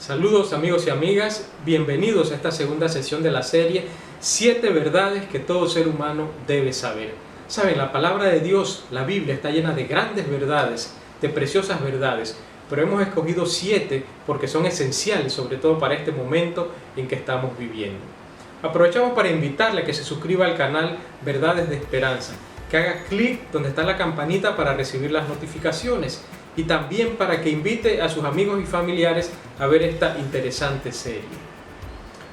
Saludos amigos y amigas, bienvenidos a esta segunda sesión de la serie 7 verdades que todo ser humano debe saber. Saben, la palabra de Dios, la Biblia, está llena de grandes verdades, de preciosas verdades, pero hemos escogido 7 porque son esenciales, sobre todo para este momento en que estamos viviendo. Aprovechamos para invitarle a que se suscriba al canal Verdades de Esperanza, que haga clic donde está la campanita para recibir las notificaciones y también para que invite a sus amigos y familiares a ver esta interesante serie.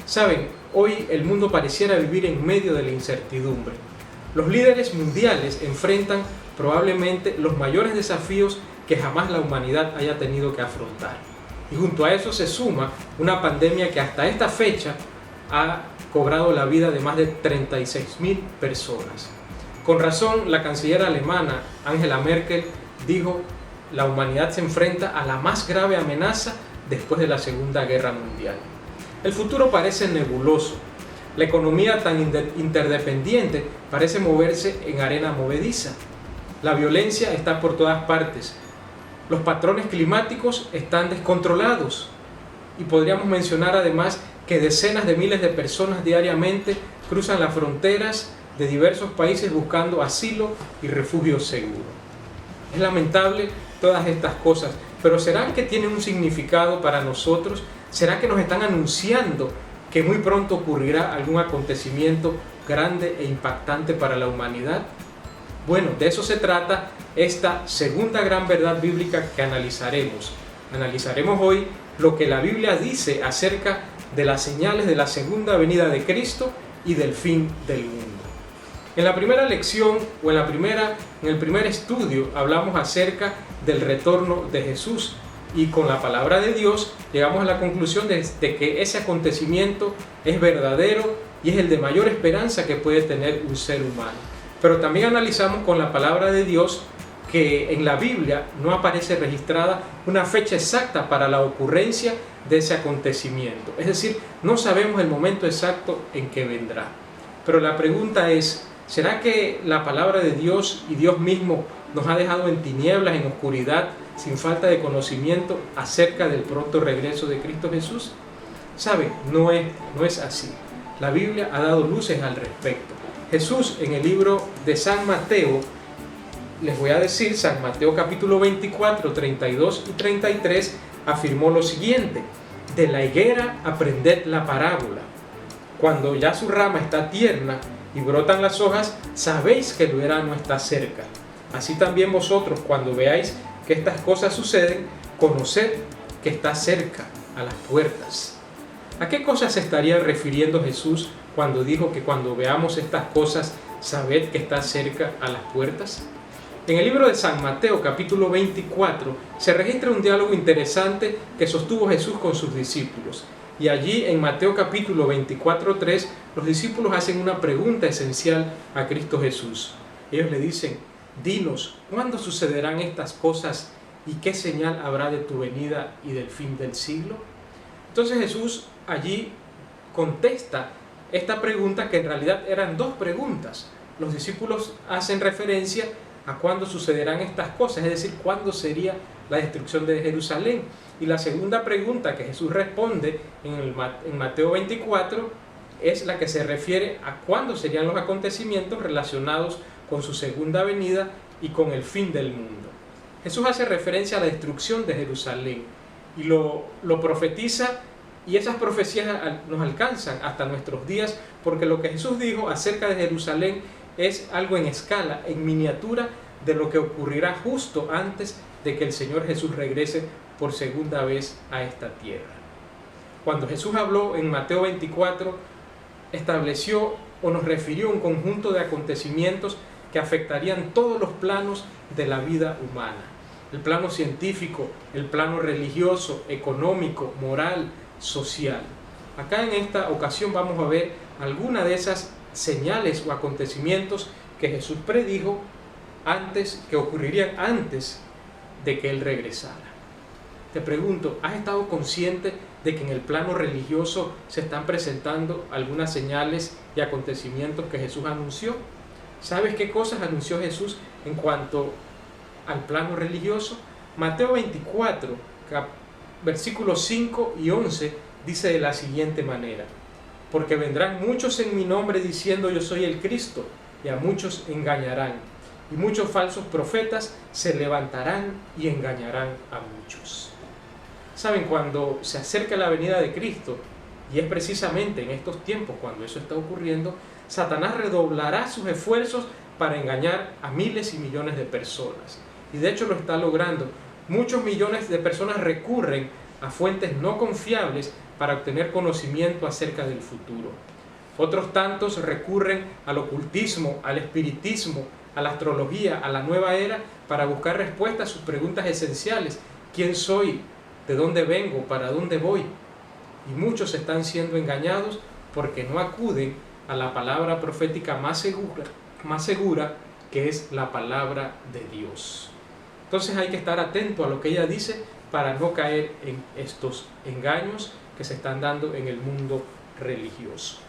Saben, hoy el mundo pareciera vivir en medio de la incertidumbre. Los líderes mundiales enfrentan probablemente los mayores desafíos que jamás la humanidad haya tenido que afrontar. Y junto a eso se suma una pandemia que hasta esta fecha ha cobrado la vida de más de 36.000 personas. Con razón, la canciller alemana Angela Merkel dijo: la humanidad se enfrenta a la más grave amenaza después de la Segunda Guerra Mundial. El futuro parece nebuloso. La economía tan interdependiente parece moverse en arena movediza. La violencia está por todas partes. Los patrones climáticos están descontrolados. Y podríamos mencionar además que decenas de miles de personas diariamente cruzan las fronteras de diversos países buscando asilo y refugio seguro. Es lamentable todas estas cosas, pero ¿será que tienen un significado para nosotros? ¿Será que nos están anunciando que muy pronto ocurrirá algún acontecimiento grande e impactante para la humanidad? Bueno, de eso se trata esta segunda gran verdad bíblica que analizaremos. Analizaremos hoy lo que la Biblia dice acerca de las señales de la segunda venida de Cristo y del fin del mundo. En la primera lección o en el primer estudio hablamos acerca del retorno de Jesús y con la palabra de Dios llegamos a la conclusión de que ese acontecimiento es verdadero y es el de mayor esperanza que puede tener un ser humano. Pero también analizamos con la palabra de Dios que en la Biblia no aparece registrada una fecha exacta para la ocurrencia de ese acontecimiento. Es decir, no sabemos el momento exacto en que vendrá. Pero la pregunta es: ¿será que la palabra de Dios y Dios mismo nos ha dejado en tinieblas, en oscuridad, sin falta de conocimiento acerca del pronto regreso de Cristo Jesús? ¿Sabe? No es así. La Biblia ha dado luces al respecto. Jesús, en el libro de San Mateo, les voy a decir, San Mateo capítulo 24, 32 y 33, afirmó lo siguiente: de la higuera aprended la parábola. Cuando ya su rama está tierna y brotan las hojas, sabéis que el verano está cerca. Así también vosotros, cuando veáis que estas cosas suceden, conoced que está cerca, a las puertas. ¿A qué cosas se estaría refiriendo Jesús cuando dijo que cuando veamos estas cosas, sabed que está cerca, a las puertas? En el libro de San Mateo, capítulo 24, se registra un diálogo interesante que sostuvo Jesús con sus discípulos. Y allí, en Mateo capítulo 24:3, los discípulos hacen una pregunta esencial a Cristo Jesús. Ellos le dicen: dinos, ¿cuándo sucederán estas cosas y qué señal habrá de tu venida y del fin del siglo? Entonces Jesús allí contesta esta pregunta, que en realidad eran dos preguntas. Los discípulos hacen referencia a cuándo sucederán estas cosas, es decir, cuándo sería la destrucción de Jerusalén. Y la segunda pregunta que Jesús responde en Mateo 24 es la que se refiere a cuándo serían los acontecimientos relacionados con su segunda venida y con el fin del mundo. Jesús hace referencia a la destrucción de Jerusalén y lo profetiza, y esas profecías nos alcanzan hasta nuestros días, porque lo que Jesús dijo acerca de Jerusalén es algo en escala, en miniatura, de lo que ocurrirá justo antes de que el Señor Jesús regrese por segunda vez a esta tierra. Cuando Jesús habló en Mateo 24, estableció o nos refirió un conjunto de acontecimientos que afectarían todos los planos de la vida humana: el plano científico, el plano religioso, económico, moral, social. Acá en esta ocasión vamos a ver algunas de esas señales o acontecimientos que Jesús predijo que ocurrirían antes de que Él regresara. Te pregunto, ¿has estado consciente de que en el plano religioso se están presentando algunas señales y acontecimientos que Jesús anunció? ¿Sabes qué cosas anunció Jesús en cuanto al plano religioso? Mateo 24 versículos 5 y 11 dice de la siguiente manera: porque vendrán muchos en mi nombre diciendo yo soy el Cristo, y a muchos engañarán, y muchos falsos profetas se levantarán y engañarán a muchos. Saben, cuando se acerca la venida de Cristo, y es precisamente en estos tiempos cuando eso está ocurriendo, Satanás redoblará sus esfuerzos para engañar a miles y millones de personas. Y de hecho lo está logrando. Muchos millones de personas recurren a fuentes no confiables para obtener conocimiento acerca del futuro. Otros tantos recurren al ocultismo, al espiritismo, a la astrología, a la nueva era, para buscar respuestas a sus preguntas esenciales. ¿Quién soy? ¿De dónde vengo? ¿Para dónde voy? Y muchos están siendo engañados porque no acuden a la palabra profética más segura, que es la palabra de Dios. Entonces hay que estar atento a lo que ella dice para no caer en estos engaños que se están dando en el mundo religioso.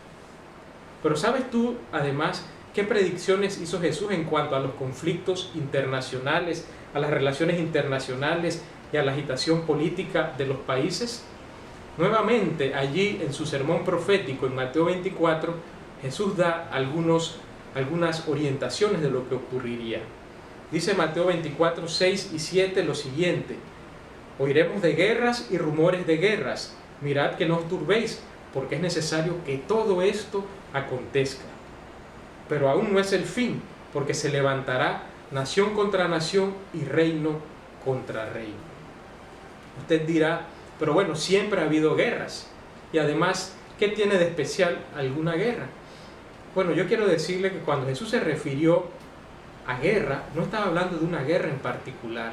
Pero ¿sabes tú, además, qué predicciones hizo Jesús en cuanto a los conflictos internacionales, a las relaciones internacionales y a la agitación política de los países? Nuevamente, allí en su sermón profético en Mateo 24, Jesús da algunas orientaciones de lo que ocurriría. Dice Mateo 24, 6 y 7 lo siguiente: oiremos de guerras y rumores de guerras. Mirad que no os turbéis, porque es necesario que todo esto acontezca. Pero aún no es el fin, porque se levantará nación contra nación y reino contra reino. Usted dirá, pero bueno, siempre ha habido guerras. Y además, ¿qué tiene de especial alguna guerra? Bueno, yo quiero decirle que cuando Jesús se refirió a guerra, no estaba hablando de una guerra en particular.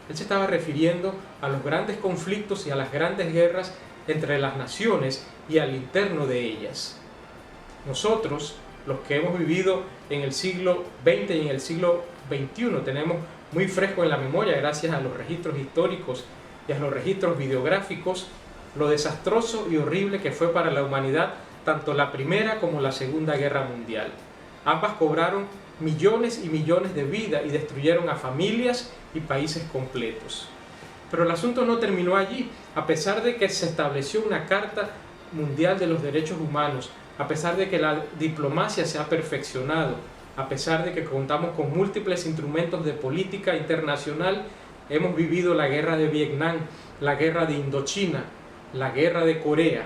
Él se estaba refiriendo a los grandes conflictos y a las grandes guerras entre las naciones y al interno de ellas. Nosotros, los que hemos vivido en el siglo XX y en el siglo XXI, tenemos muy fresco en la memoria, gracias a los registros históricos y a los registros videográficos, lo desastroso y horrible que fue para la humanidad tanto la Primera como la Segunda Guerra Mundial. Ambas cobraron millones y millones de vidas y destruyeron a familias y países completos. Pero el asunto no terminó allí. A pesar de que se estableció una Carta Mundial de los Derechos Humanos, a pesar de que la diplomacia se ha perfeccionado, a pesar de que contamos con múltiples instrumentos de política internacional, hemos vivido la guerra de Vietnam, la guerra de Indochina, la guerra de Corea,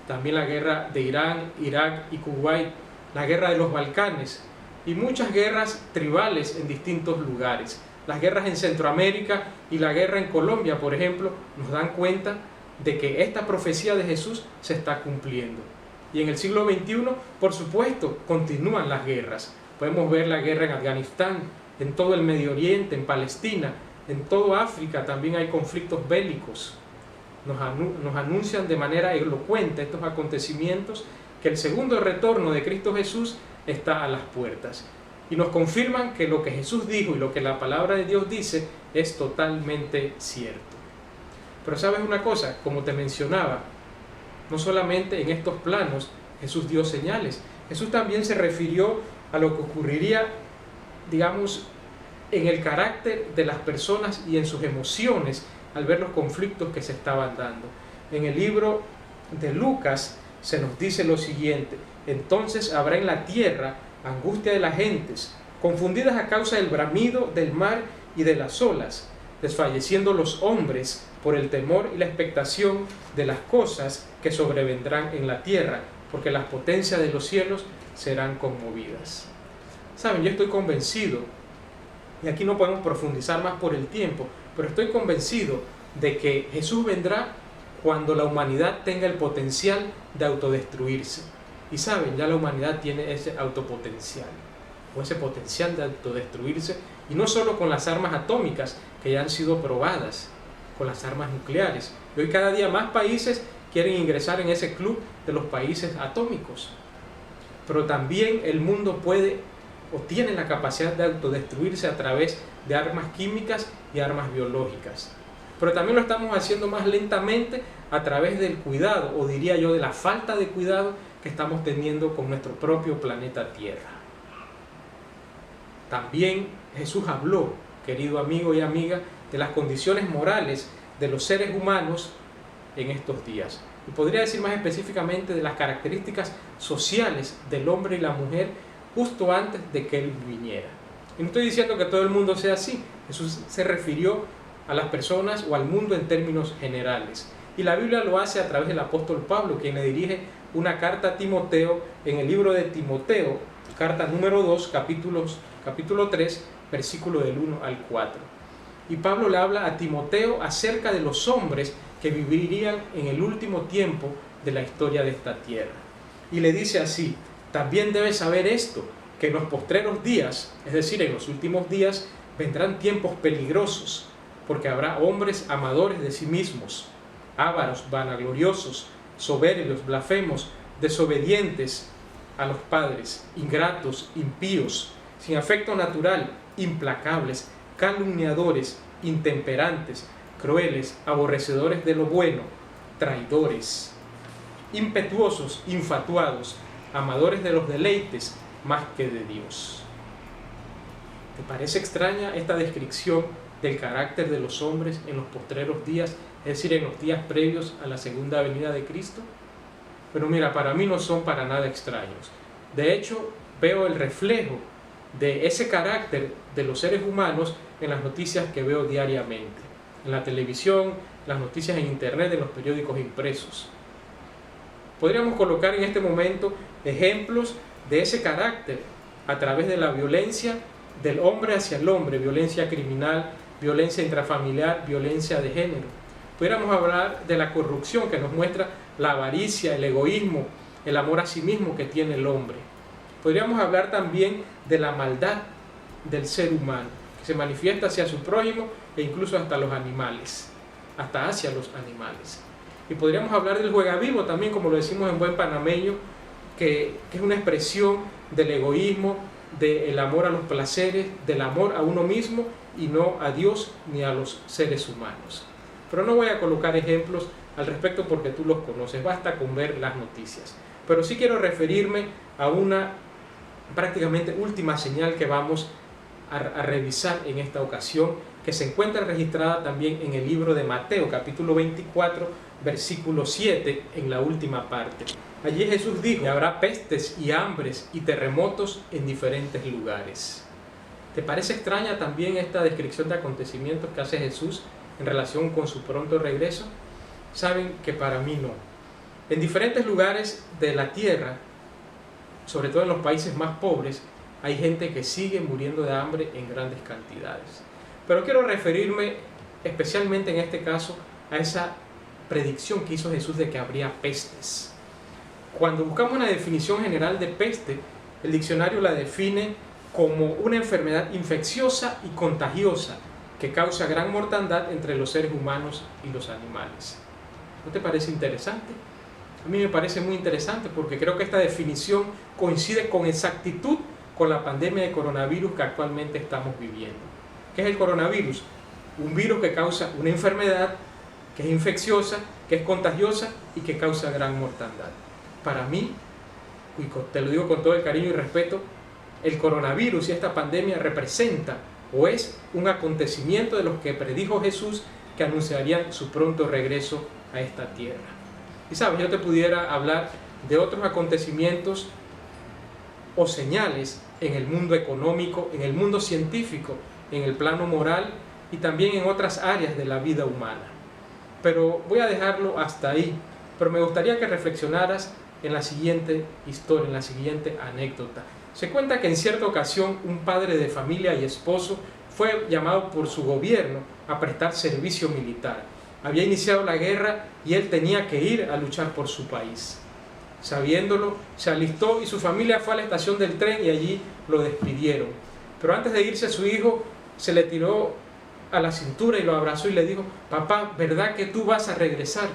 también la guerra de Irán, Irak y Kuwait, la guerra de los Balcanes y muchas guerras tribales en distintos lugares. Las guerras en Centroamérica y la guerra en Colombia, por ejemplo, nos dan cuenta de que esta profecía de Jesús se está cumpliendo. Y en el siglo XXI, por supuesto, continúan las guerras. Podemos ver la guerra en Afganistán, en todo el Medio Oriente, en Palestina, en todo África también hay conflictos bélicos. Nos anuncian de manera elocuente estos acontecimientos que el segundo retorno de Cristo Jesús está a las puertas. Y nos confirman que lo que Jesús dijo y lo que la palabra de Dios dice es totalmente cierto. Pero ¿sabes una cosa? Como te mencionaba, no solamente en estos planos Jesús dio señales. Jesús también se refirió a lo que ocurriría, digamos, en el carácter de las personas y en sus emociones al ver los conflictos que se estaban dando. En el libro de Lucas se nos dice lo siguiente: entonces habrá en la tierra angustia de las gentes, confundidas a causa del bramido del mar y de las olas, desfalleciendo los hombres por el temor y la expectación de las cosas que sobrevendrán en la tierra, porque las potencias de los cielos serán conmovidas. Saben, yo estoy convencido, y aquí no podemos profundizar más por el tiempo, pero estoy convencido de que Jesús vendrá cuando la humanidad tenga el potencial de autodestruirse. Y saben, ya la humanidad tiene ese autopotencial, o ese potencial de autodestruirse, y no solo con las armas atómicas que ya han sido probadas, con las armas nucleares. Y hoy cada día más países quieren ingresar en ese club de los países atómicos. Pero también el mundo puede o tiene la capacidad de autodestruirse a través de armas químicas y armas biológicas. Pero también lo estamos haciendo más lentamente a través del cuidado, o diría yo de la falta de cuidado que estamos teniendo con nuestro propio planeta Tierra. También Jesús habló, querido amigo y amiga, de las condiciones morales de los seres humanos en estos días. Y podría decir más específicamente de las características sociales del hombre y la mujer justo antes de que Él viniera. Y no estoy diciendo que todo el mundo sea así. Jesús se refirió a las personas o al mundo en términos generales. Y la Biblia lo hace a través del apóstol Pablo, quien le dirige una carta a Timoteo en el libro de Timoteo, carta número 2, capítulo 3, versículo del 1 al 4. Y Pablo le habla a Timoteo acerca de los hombres que vivirían en el último tiempo de la historia de esta tierra. Y le dice así: también debes saber esto, que en los postreros días, es decir, en los últimos días, vendrán tiempos peligrosos, porque habrá hombres amadores de sí mismos, ávaros, vanagloriosos, soberbios, blasfemos, desobedientes a los padres, ingratos, impíos, sin afecto natural, implacables, calumniadores, intemperantes, crueles, aborrecedores de lo bueno, traidores, impetuosos, infatuados, amadores de los deleites más que de Dios. ¿Te parece extraña esta descripción del carácter de los hombres en los postreros días, es decir, en los días previos a la segunda venida de Cristo? Pero mira, para mí no son para nada extraños. De hecho, veo el reflejo de ese carácter de los seres humanos en las noticias que veo diariamente, en la televisión, las noticias en internet, en los periódicos impresos. Podríamos colocar en este momento ejemplos de ese carácter a través de la violencia del hombre hacia el hombre, violencia criminal, violencia intrafamiliar, violencia de género. Pudiéramos hablar de la corrupción que nos muestra la avaricia, el egoísmo, el amor a sí mismo que tiene el hombre. Podríamos hablar también de la maldad del ser humano, que se manifiesta hacia su prójimo e incluso hasta los animales, hasta hacia los animales. Y podríamos hablar del juegavivo también, como lo decimos en buen panameño, que es una expresión del egoísmo, del amor a los placeres, del amor a uno mismo y no a Dios ni a los seres humanos. Pero no voy a colocar ejemplos al respecto porque tú los conoces, basta con ver las noticias. Pero sí quiero referirme a una prácticamente última señal que vamos a revisar en esta ocasión, que se encuentra registrada también en el libro de Mateo, capítulo 24, versículo 7, en la última parte. Allí Jesús dijo: habrá pestes y hambres y terremotos en diferentes lugares. ¿Te parece extraña también esta descripción de acontecimientos que hace Jesús en relación con su pronto regreso? Saben que para mí no. En diferentes lugares de la tierra, sobre todo en los países más pobres, hay gente que sigue muriendo de hambre en grandes cantidades. Pero quiero referirme especialmente en este caso a esa predicción que hizo Jesús de que habría pestes. Cuando buscamos una definición general de peste, el diccionario la define como una enfermedad infecciosa y contagiosa que causa gran mortandad entre los seres humanos y los animales. ¿No te parece interesante? A mí me parece muy interesante porque creo que esta definición coincide con exactitud con la pandemia de coronavirus que actualmente estamos viviendo. ¿Qué es el coronavirus? Un virus que causa una enfermedad que es infecciosa, que es contagiosa y que causa gran mortandad. Para mí, y te lo digo con todo el cariño y respeto, el coronavirus y esta pandemia representa o es un acontecimiento de los que predijo Jesús que anunciarían su pronto regreso a esta tierra. Y sabes, yo te pudiera hablar de otros acontecimientos o señales en el mundo económico, en el mundo científico, en el plano moral y también en otras áreas de la vida humana. Pero voy a dejarlo hasta ahí. Pero me gustaría que reflexionaras en la siguiente historia, en la siguiente anécdota. Se cuenta que en cierta ocasión un padre de familia y esposo fue llamado por su gobierno a prestar servicio militar. Había iniciado la guerra y él tenía que ir a luchar por su país. Sabiéndolo, se alistó y su familia fue a la estación del tren y allí lo despidieron. Pero antes de irse, su hijo se le tiró a la cintura y lo abrazó y le dijo: papá, ¿verdad que tú vas a regresar?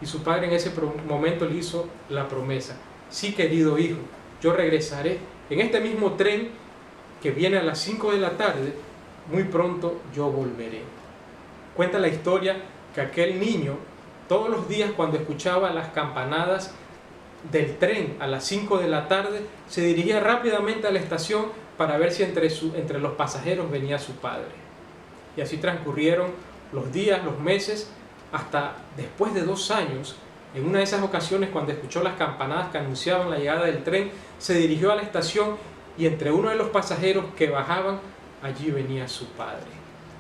Y su padre en ese momento le hizo la promesa: sí, querido hijo, yo regresaré en este mismo tren que viene a las 5 de la tarde, muy pronto yo volveré. Cuenta la historia que aquel niño, todos los días cuando escuchaba las campanadas del tren a las 5 de la tarde, se dirigía rápidamente a la estación para ver si entre los pasajeros venía su padre. Y así transcurrieron los días, los meses, hasta después de 2 años. En una de esas ocasiones, cuando escuchó las campanadas que anunciaban la llegada del tren, se dirigió a la estación y entre uno de los pasajeros que bajaban, allí venía su padre.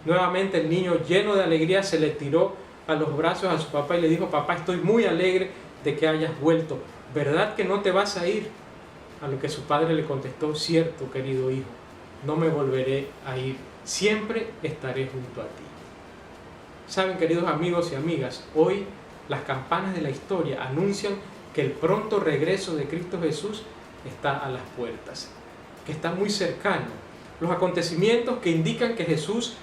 Nuevamente el niño, lleno de alegría, se le tiró a los brazos a su papá y le dijo: papá, estoy muy alegre de que hayas vuelto. ¿Verdad que no te vas a ir? A lo que su padre le contestó: cierto, querido hijo, no me volveré a ir, siempre estaré junto a ti. Saben, queridos amigos y amigas, hoy las campanas de la historia anuncian que el pronto regreso de Cristo Jesús está a las puertas, que está muy cercano. Los acontecimientos que indican que Jesús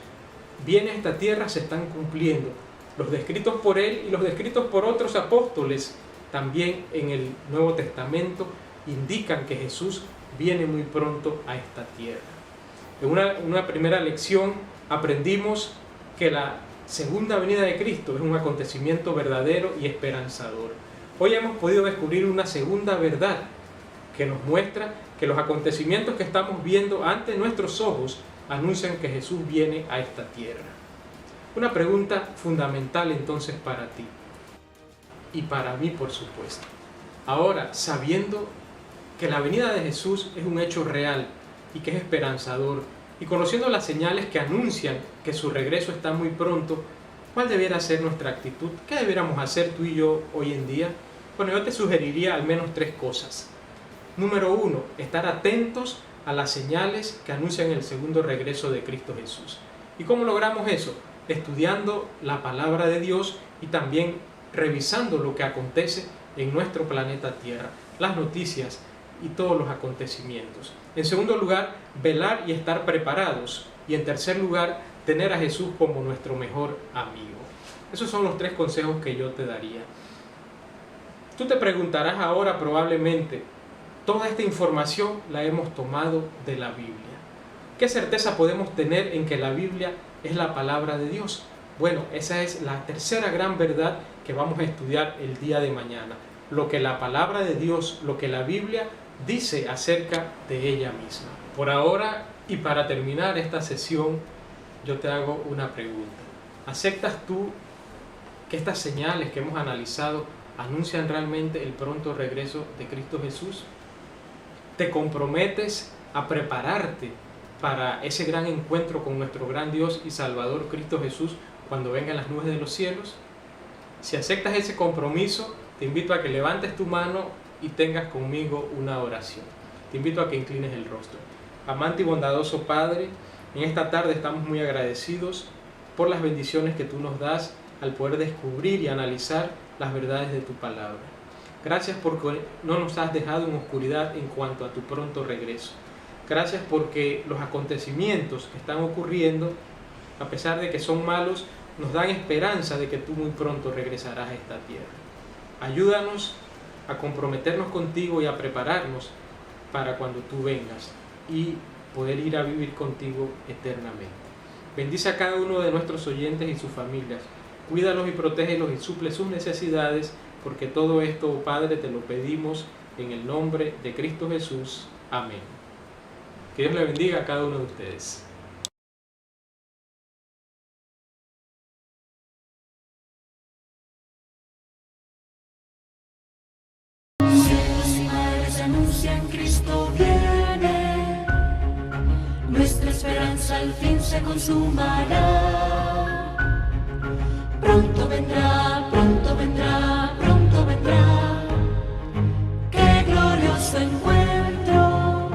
viene a esta tierra se están cumpliendo. Los descritos por él y los descritos por otros apóstoles también en el Nuevo Testamento indican que Jesús viene muy pronto a esta tierra. En una primera lección aprendimos que la segunda venida de Cristo es un acontecimiento verdadero y esperanzador. Hoy hemos podido descubrir una segunda verdad que nos muestra que los acontecimientos que estamos viendo ante nuestros ojos anuncian que Jesús viene a esta tierra. Una pregunta fundamental entonces para ti y para mí, por supuesto. Ahora, sabiendo que la venida de Jesús es un hecho real y que es esperanzador, y conociendo las señales que anuncian que su regreso está muy pronto, ¿cuál debiera ser nuestra actitud? ¿Qué debiéramos hacer tú y yo hoy en día? Bueno, yo te sugeriría al menos 3 cosas. Número 1, estar atentos a las señales que anuncian el segundo regreso de Cristo Jesús. ¿Y cómo logramos eso? Estudiando la palabra de Dios y también revisando lo que acontece en nuestro planeta Tierra, las noticias y todos los acontecimientos. En segundo lugar, velar y estar preparados. Y en tercer lugar, tener a Jesús como nuestro mejor amigo. Esos son los 3 consejos que yo te daría. Tú te preguntarás ahora probablemente, toda esta información la hemos tomado de la Biblia. ¿Qué certeza podemos tener en que la Biblia es la palabra de Dios? Bueno, esa es la tercera gran verdad que vamos a estudiar el día de mañana. Lo que la palabra de Dios, lo que la Biblia dice acerca de ella misma. Por ahora y para terminar esta sesión, yo te hago una pregunta. ¿Aceptas tú que estas señales que hemos analizado anuncian realmente el pronto regreso de Cristo Jesús? ¿Te comprometes a prepararte para ese gran encuentro con nuestro gran Dios y Salvador Cristo Jesús cuando venga en las nubes de los cielos? Si aceptas ese compromiso, te invito a que levantes tu mano y tengas conmigo una oración. Te invito a que inclines el rostro. Amante y bondadoso Padre, en esta tarde estamos muy agradecidos por las bendiciones que tú nos das al poder descubrir y analizar las verdades de tu palabra. Gracias porque no nos has dejado en oscuridad en cuanto a tu pronto regreso. Gracias porque los acontecimientos que están ocurriendo, a pesar de que son malos, nos dan esperanza de que tú muy pronto regresarás a esta tierra. Ayúdanos a comprometernos contigo y a prepararnos para cuando tú vengas y poder ir a vivir contigo eternamente. Bendice a cada uno de nuestros oyentes y sus familias. Cuídalos y protégelos y suple sus necesidades, porque todo esto, oh Padre, te lo pedimos en el nombre de Cristo Jesús. Amén. Que Dios le bendiga a cada uno de ustedes. Anuncian Cristo viene, nuestra esperanza al fin se consumará. Pronto vendrá, pronto vendrá, pronto vendrá. Qué glorioso encuentro.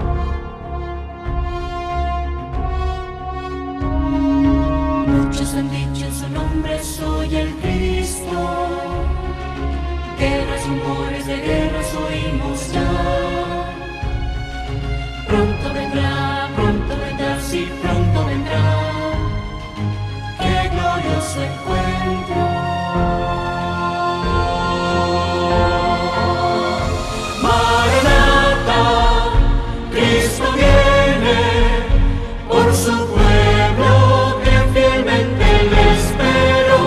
Muchos han dicho en su nombre: soy el Cristo. Guerras, rumores de guerras oímos ya. Pronto vendrá, sí, pronto vendrá. Qué glorioso encuentro. Maranatha, Cristo viene, por su pueblo que fielmente le espero.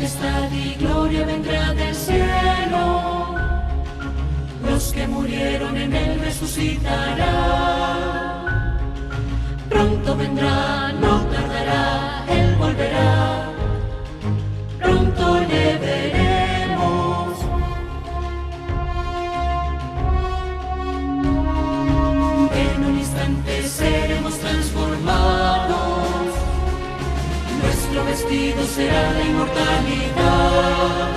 majestad y gloria vendrá del cielo. Los que murieron en él resucitarán. Pronto vendrá, no tardará, él volverá. Pronto le veremos. En un instante seremos transformados. Nuestro vestido será la inmortalidad.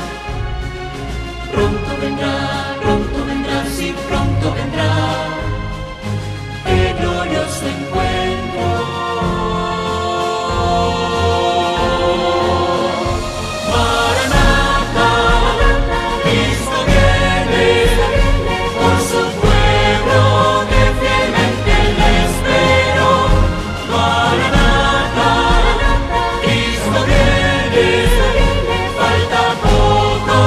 Pronto vendrá, sí, pronto vendrá. ¡Qué glorioso encuentro! Maranatha, Cristo viene, por su pueblo que fielmente le esperó. Maranatha, Cristo viene, falta poco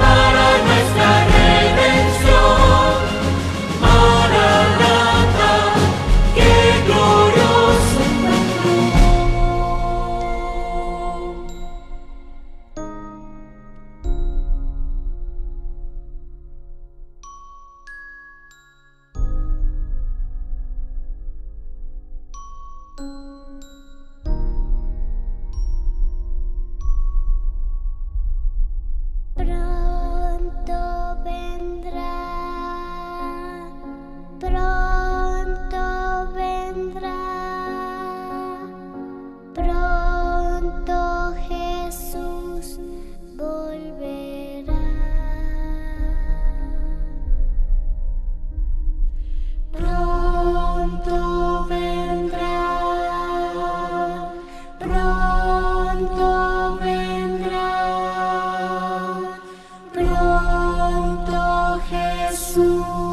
para nuestra redención. Maranatha, qué glorioso encuentro. Pronto vendrá, pronto vendrá, pronto Jesús volverá. Pronto vendrá, pronto vendrá. Pronto Jesús